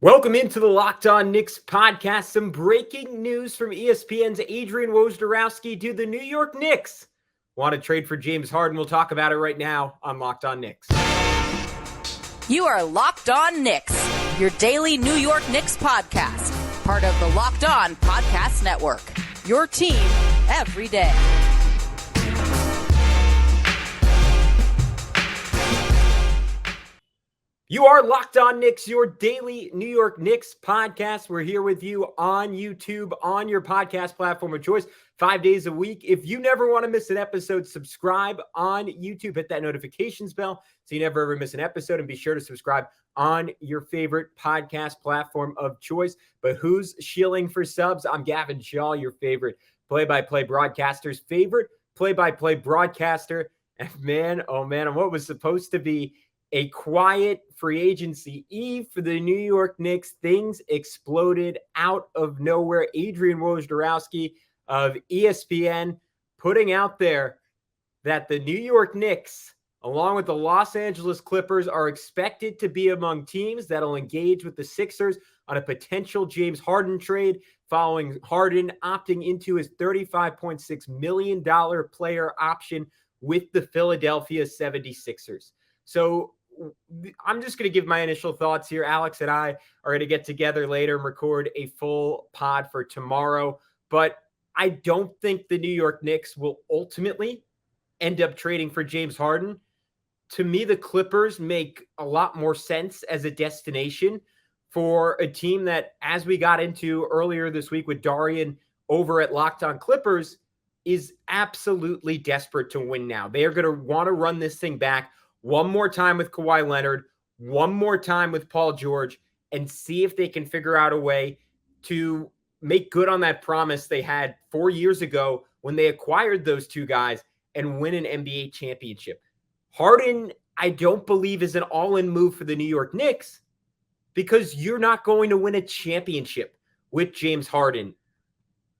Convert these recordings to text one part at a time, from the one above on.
Welcome into the Locked On Knicks podcast. Some breaking news from ESPN's Adrian Wojnarowski. Do the New York Knicks want to trade for James Harden? We'll talk about it right now on Locked On Knicks. You are Locked On Knicks, your daily New York Knicks podcast. Part of the Locked On Podcast Network. Your team every day. You are Locked On Knicks, your daily New York Knicks podcast. We're here with you on YouTube, on your podcast platform of choice, 5 days a week. If you never want to miss an episode, subscribe on YouTube. Hit that notifications bell so you never ever miss an episode. And be sure to subscribe on your favorite podcast platform of choice. But who's shilling for subs? I'm Gavin Schall, your favorite play-by-play broadcaster's favorite play-by-play broadcaster. And man, oh man, on what was supposed to be a quiet free agency eve for the New York Knicks, things exploded out of nowhere. Adrian Wojnarowski of ESPN putting out there that the New York Knicks, along with the Los Angeles Clippers, are expected to be among teams that'll engage with the Sixers on a potential James Harden trade, following Harden opting into his $35.6 million player option with the Philadelphia 76ers. So I'm just going to give my initial thoughts here. Alex and I are going to get together later and record a full pod for tomorrow. But I don't think the New York Knicks will ultimately end up trading for James Harden. To me, the Clippers make a lot more sense as a destination for a team that, as we got into earlier this week with Darian over at Locked On Clippers, is absolutely desperate to win now. They are going to want to run this thing back one more time with Kawhi Leonard, one more time with Paul George, and see if they can figure out a way to make good on that promise they had 4 years ago when they acquired those two guys and win an NBA championship. Harden, I don't believe, is an all-in move for the New York Knicks because you're not going to win a championship with James Harden.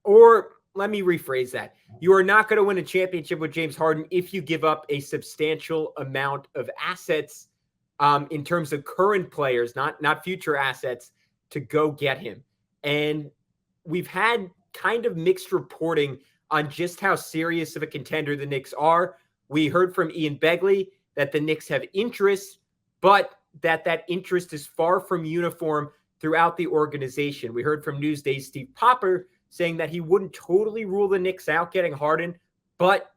Or let me rephrase that. You are not going to win a championship with James Harden if you give up a substantial amount of assets in terms of current players, not future assets, to go get him. And we've had kind of mixed reporting on just how serious of a contender the Knicks are. We heard from Ian Begley that the Knicks have interest, but that interest is far from uniform throughout the organization. We heard from Newsday's Steve Popper saying that he wouldn't totally rule the Knicks out getting Harden, but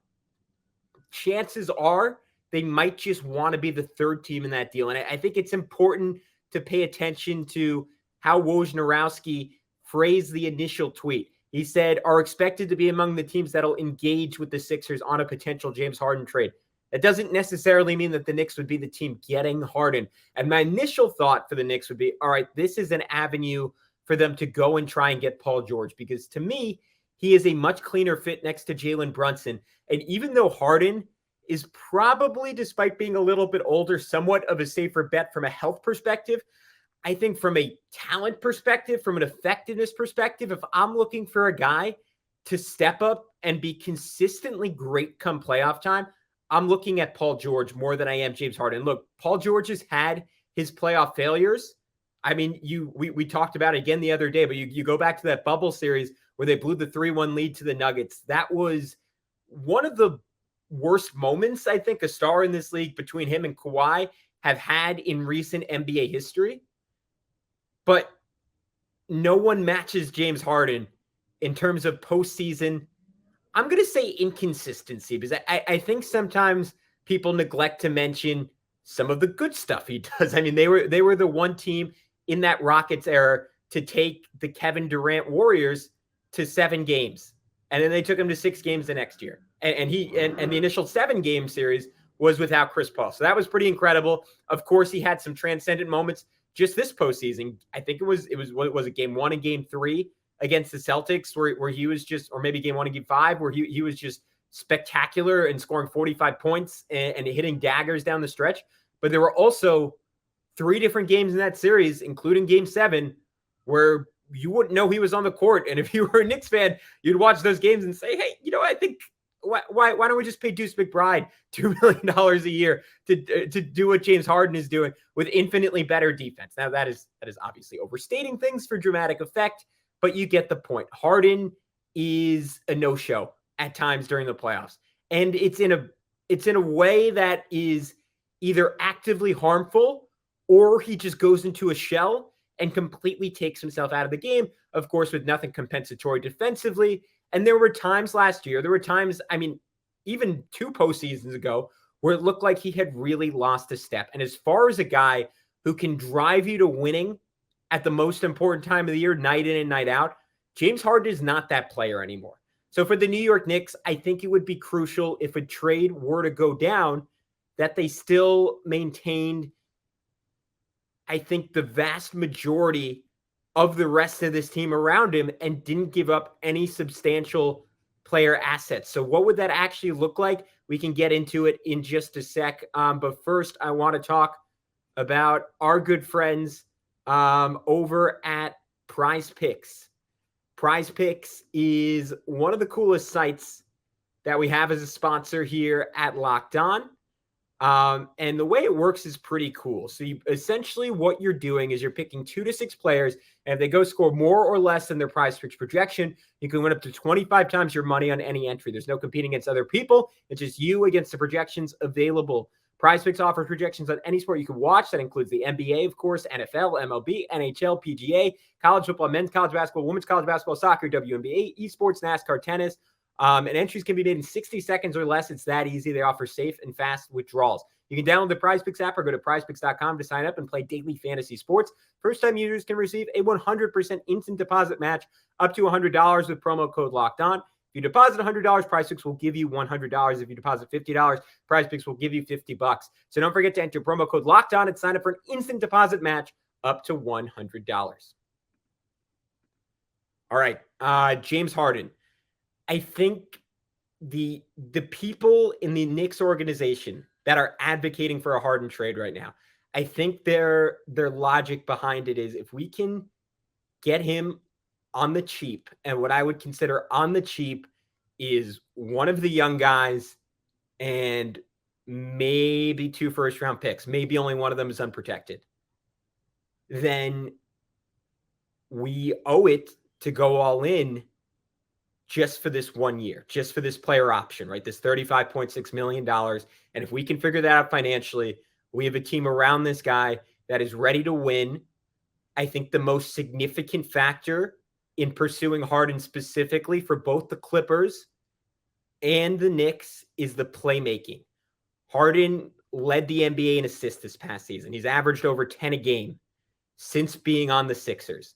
chances are they might just want to be the third team in that deal. And I think it's important to pay attention to how Wojnarowski phrased the initial tweet. He said, are expected to be among the teams that'll engage with the Sixers on a potential James Harden trade. That doesn't necessarily mean that the Knicks would be the team getting Harden. And my initial thought for the Knicks would be, all right, this is an avenue for them to go and try and get Paul George, because to me, he is a much cleaner fit next to Jalen Brunson. And even though Harden is probably, despite being a little bit older, somewhat of a safer bet from a health perspective, I think from a talent perspective, from an effectiveness perspective, if I'm looking for a guy to step up and be consistently great come playoff time, I'm looking at Paul George more than I am James Harden. Look, Paul George has had his playoff failures. I mean, we talked about it again the other day, but you go back to that bubble series where they blew the 3-1 lead to the Nuggets. That was one of the worst moments, I think, a star in this league between him and Kawhi have had in recent NBA history. But no one matches James Harden in terms of postseason. I'm going to say inconsistency, because I think sometimes people neglect to mention some of the good stuff he does. I mean, they were the one team in that Rockets era to take the Kevin Durant Warriors to 7 games. And then they took him to 6 games the next year. And the initial 7-game series was without Chris Paul. So that was pretty incredible. Of course, he had some transcendent moments just this postseason. I think it was game 1 and game 3 against the Celtics where he was just, or maybe game 1 and game 5, where he was just spectacular and scoring 45 points and hitting daggers down the stretch. But there were also 3 different games in that series, including game 7, where you wouldn't know he was on the court. And if you were a Knicks fan, you'd watch those games and say, hey, I think why don't we just pay Deuce McBride $2 million a year to do what James Harden is doing with infinitely better defense? Now that is obviously overstating things for dramatic effect, but you get the point. Harden is a no-show at times during the playoffs, and it's in a way that is either actively harmful or he just goes into a shell and completely takes himself out of the game, of course, with nothing compensatory defensively. And there were times last year, even 2 postseasons ago, where it looked like he had really lost a step. And as far as a guy who can drive you to winning at the most important time of the year, night in and night out, James Harden is not that player anymore. So for the New York Knicks, I think it would be crucial if a trade were to go down that they still maintained, I think, the vast majority of the rest of this team around him and didn't give up any substantial player assets. So what would that actually look like? We can get into it in just a sec. But first, I want to talk about our good friends over at Prize Picks. Prize Picks is one of the coolest sites that we have as a sponsor here at Locked On. And the way it works is pretty cool. So essentially what you're doing is you're picking 2 to 6 players, and if they go score more or less than their Prize Picks projection, you can win up to 25 times your money on any entry. There's no competing against other people. It's just you against the projections available. Prize Picks offers projections on any sport you can watch. That includes the NBA, of course, NFL, MLB, NHL, PGA, college football, men's college basketball, women's college basketball, soccer, WNBA, esports, NASCAR, tennis. And entries can be made in 60 seconds or less. It's that easy. They offer safe and fast withdrawals. You can download the Prize Picks app or go to prizepicks.com to sign up and play daily fantasy sports. First-time users can receive a 100% instant deposit match up to $100 with promo code Locked On. If you deposit $100, Prize Picks will give you $100. If you deposit $50, Prize Picks will give you $50. So don't forget to enter promo code Locked On and sign up for an instant deposit match up to $100. All right, James Harden. I think the people in the Knicks organization that are advocating for a Harden trade right now, I think their logic behind it is if we can get him on the cheap, and what I would consider on the cheap is one of the young guys and maybe 2 first-round picks, maybe only one of them is unprotected, then we owe it to go all in just for this 1 year, just for this player option, right? This $35.6 million. And if we can figure that out financially, we have a team around this guy that is ready to win. I think the most significant factor in pursuing Harden specifically for both the Clippers and the Knicks is the playmaking. Harden led the NBA in assists this past season. He's averaged over 10 a game since being on the Sixers.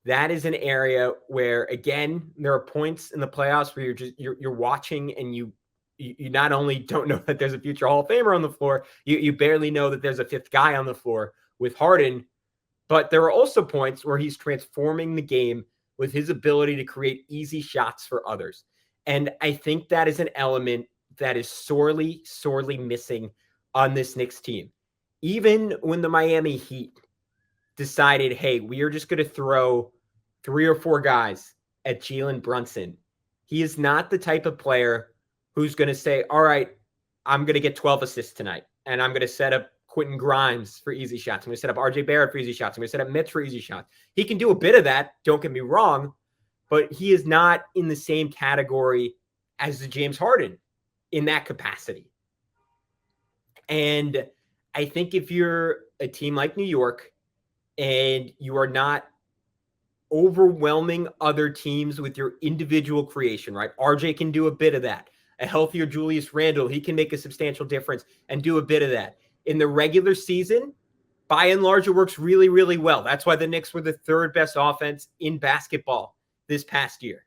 That is an area where, again, there are points in the playoffs where you're watching and you not only don't know that there's a future Hall of Famer on the floor, you barely know that there's a 5th guy on the floor with Harden. But there are also points where he's transforming the game with his ability to create easy shots for others. And I think that is an element that is sorely, sorely missing on this Knicks team. Even when the Miami Heat decided, hey, we are just going to throw 3 or 4 guys at Jalen Brunson, he is not the type of player who's going to say, all right, I'm going to get 12 assists tonight, and I'm going to set up Quentin Grimes for easy shots. I'm going to set up RJ Barrett for easy shots. I'm going to set up Mitch for easy shots. He can do a bit of that, don't get me wrong, but he is not in the same category as the James Harden in that capacity. And I think if you're a team like New York and you are not overwhelming other teams with your individual creation, right? RJ can do a bit of that. A healthier Julius Randle, he can make a substantial difference and do a bit of that. In the regular season, by and large, it works really, really well. That's why the Knicks were the 3rd best offense in basketball this past year.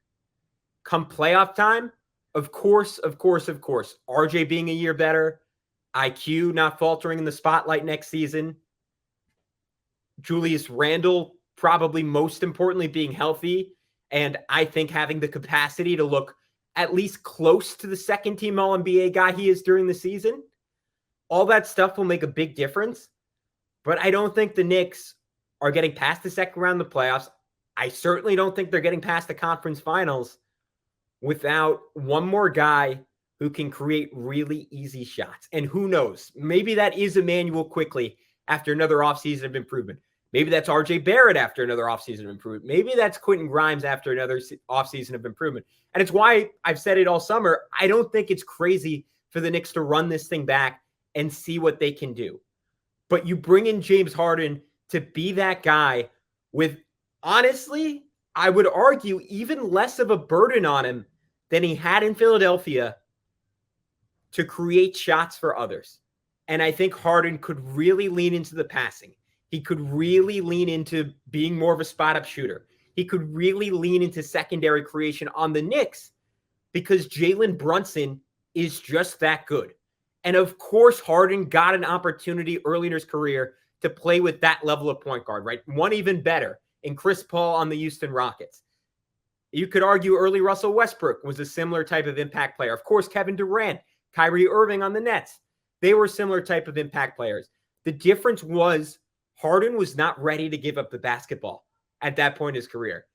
Come playoff time, of course, RJ being a year better, IQ not faltering in the spotlight next season, Julius Randle probably most importantly being healthy, and I think having the capacity to look at least close to the second-team All-NBA guy he is during the season. All that stuff will make a big difference, but I don't think the Knicks are getting past the second round of the playoffs. I certainly don't think they're getting past the conference finals without one more guy who can create really easy shots. And who knows, maybe that is Emmanuel Quickly after another offseason of improvement. Maybe that's RJ Barrett after another offseason of improvement. Maybe that's Quentin Grimes after another offseason of improvement. And it's why I've said it all summer. I don't think it's crazy for the Knicks to run this thing back and see what they can do. But you bring in James Harden to be that guy with, honestly, I would argue even less of a burden on him than he had in Philadelphia to create shots for others. And I think Harden could really lean into the passing. He could really lean into being more of a spot-up shooter. He could really lean into secondary creation on the Knicks because Jalen Brunson is just that good. And of course, Harden got an opportunity early in his career to play with that level of point guard, right? One even better in Chris Paul on the Houston Rockets. You could argue early Russell Westbrook was a similar type of impact player. Of course, Kevin Durant, Kyrie Irving on the Nets, they were similar type of impact players. The difference was Harden was not ready to give up the basketball at that point in his career.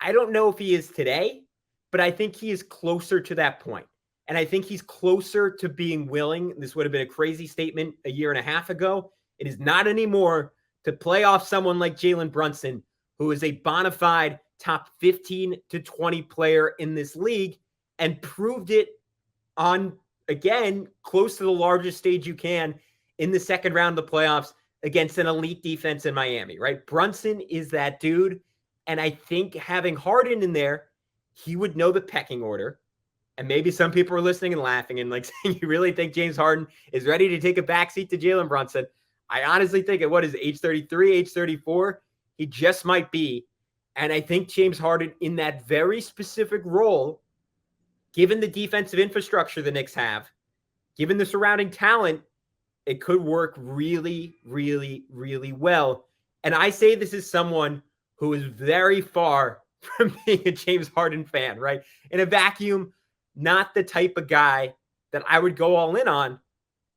I don't know if he is today, but I think he is closer to that point. And I think he's closer to being willing. This would have been a crazy statement a year and a half ago. It is not anymore to play off someone like Jalen Brunson, who is a bona fide top 15 to 20 player in this league and proved it on, again, close to the largest stage you can in the second round of the playoffs against an elite defense in Miami, right? Brunson is that dude. And I think having Harden in there, he would know the pecking order. And maybe some people are listening and laughing and like saying, you really think James Harden is ready to take a backseat to Jalen Brunson? I honestly think at age 33, age 34, he just might be. And I think James Harden in that very specific role, given the defensive infrastructure the Knicks have, given the surrounding talent, it could work really, really, really well. And I say this is someone who is very far from being a James Harden fan, right? In a vacuum, not the type of guy that I would go all in on.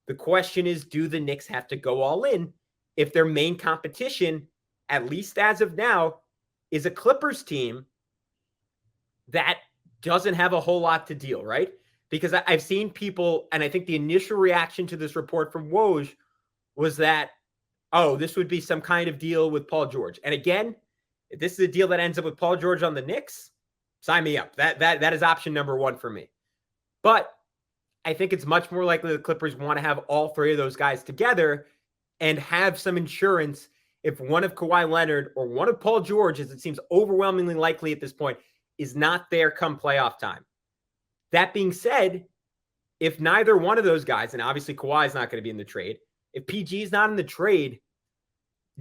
The question is, do the Knicks have to go all in if their main competition, at least as of now, is a Clippers team that doesn't have a whole lot to deal, right? Because I've seen people, and I think the initial reaction to this report from Woj was that, oh, this would be some kind of deal with Paul George. And again, if this is a deal that ends up with Paul George on the Knicks, sign me up. That is option number one for me. But I think it's much more likely the Clippers want to have all three of those guys together and have some insurance if one of Kawhi Leonard or one of Paul George, as it seems overwhelmingly likely at this point, is not there come playoff time. That being said, if neither one of those guys, and obviously Kawhi is not going to be in the trade, if PG is not in the trade,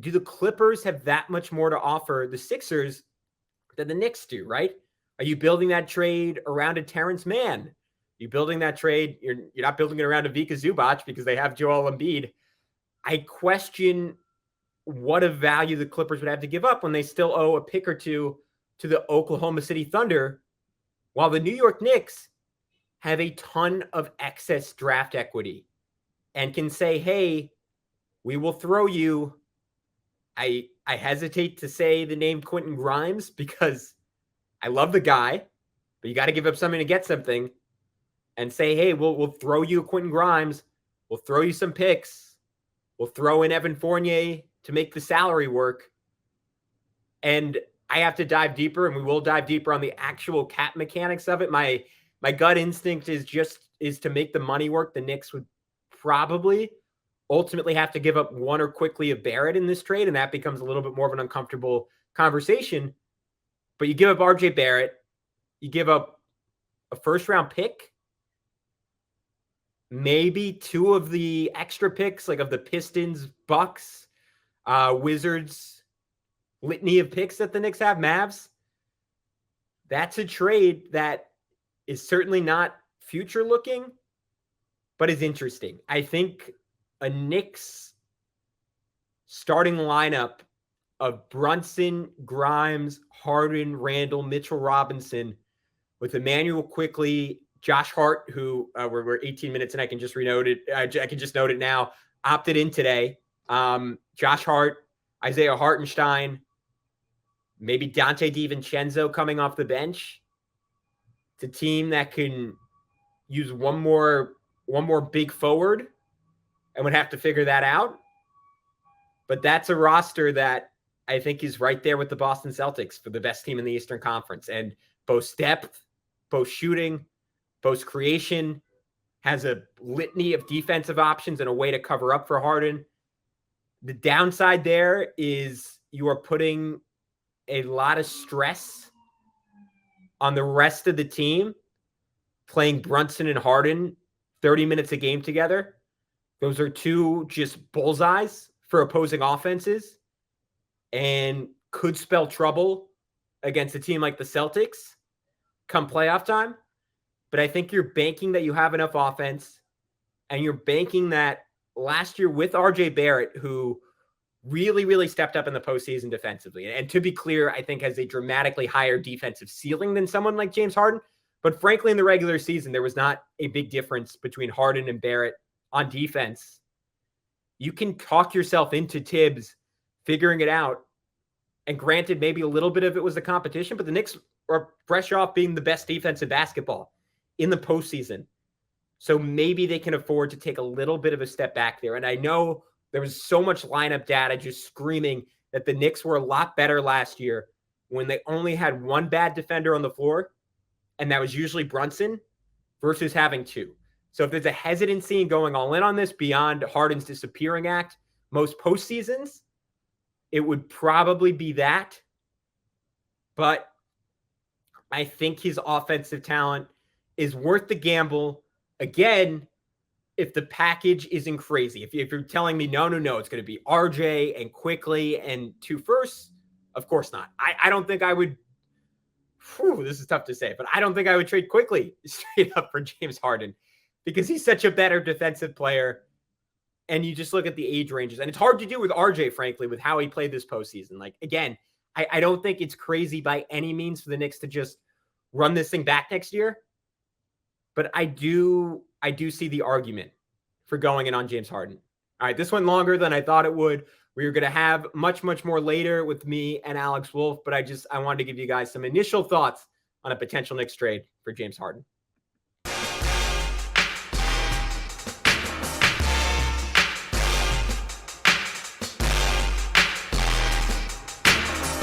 do the Clippers have that much more to offer the Sixers than the Knicks do, right? Are you building that trade around a Terrence Mann? Are you building that trade? You're not building it around a Vika Zubac because they have Joel Embiid. I question what of value the Clippers would have to give up when they still owe a pick or two to the Oklahoma City Thunder, while the New York Knicks have a ton of excess draft equity and can say, hey, we will throw you. I hesitate to say the name Quentin Grimes because I love the guy, but you got to give up something to get something, and say, hey, we'll throw you Quentin Grimes. We'll throw you some picks. We'll throw in Evan Fournier to make the salary work. And I have to dive deeper, and we will dive deeper on the actual cap mechanics of it. My gut instinct is to make the money work. The Knicks would probably ultimately have to give up one or quickly of Barrett in this trade, and that becomes a little bit more of an uncomfortable conversation. But you give up RJ Barrett, you give up a first-round pick, maybe two of the extra picks, like of the Pistons, Bucks, Wizards, litany of picks that the Knicks have, Mavs. That's a trade that is certainly not future-looking, but is interesting. I think a Knicks starting lineup of Brunson, Grimes, Harden, Randall, Mitchell Robinson, with Emmanuel Quickly, Josh Hart, who we're 18 minutes and I can just note it now, opted in today. Josh Hart, Isaiah Hartenstein, maybe Dante DiVincenzo coming off the bench. It's a team that can use one more big forward and would have to figure that out. But that's a roster that I think is right there with the Boston Celtics for the best team in the Eastern Conference. And both depth, both shooting, both creation, has a litany of defensive options and a way to cover up for Harden. The downside there is you are putting a lot of stress on the rest of the team playing Brunson and Harden 30 minutes a game together. Those are two just bullseyes for opposing offenses and could spell trouble against a team like the Celtics come playoff time. But I think you're banking that you have enough offense, and you're banking that last year with RJ Barrett, who really, really stepped up in the postseason defensively. And to be clear, I think has a dramatically higher defensive ceiling than someone like James Harden. But frankly, in the regular season, there was not a big difference between Harden and Barrett on defense. You can talk yourself into Tibbs figuring it out. And granted, maybe a little bit of it was the competition, but the Knicks are fresh off being the best defense in basketball in the postseason. So maybe they can afford to take a little bit of a step back there. And I know there was so much lineup data just screaming that the Knicks were a lot better last year when they only had one bad defender on the floor, and that was usually Brunson, versus having two. So if there's a hesitancy in going all in on this beyond Harden's disappearing act, most postseasons, it would probably be that. But I think his offensive talent is worth the gamble. Again, if the package isn't crazy. If you're telling me, no, it's going to be RJ and quickly and 2 firsts, of course not. I don't think I would. This is tough to say, but I don't think I would trade quickly straight up for James Harden because he's such a better defensive player. And you just look at the age ranges, and it's hard to do with RJ, frankly, with how he played this postseason. Like, again, I don't think it's crazy by any means for the Knicks to just run this thing back next year. But I do see the argument for going in on James Harden. All right, this went longer than I thought it would. We were going to have much, much more later with me and Alex Wolf, but I wanted to give you guys some initial thoughts on a potential Knicks trade for James Harden.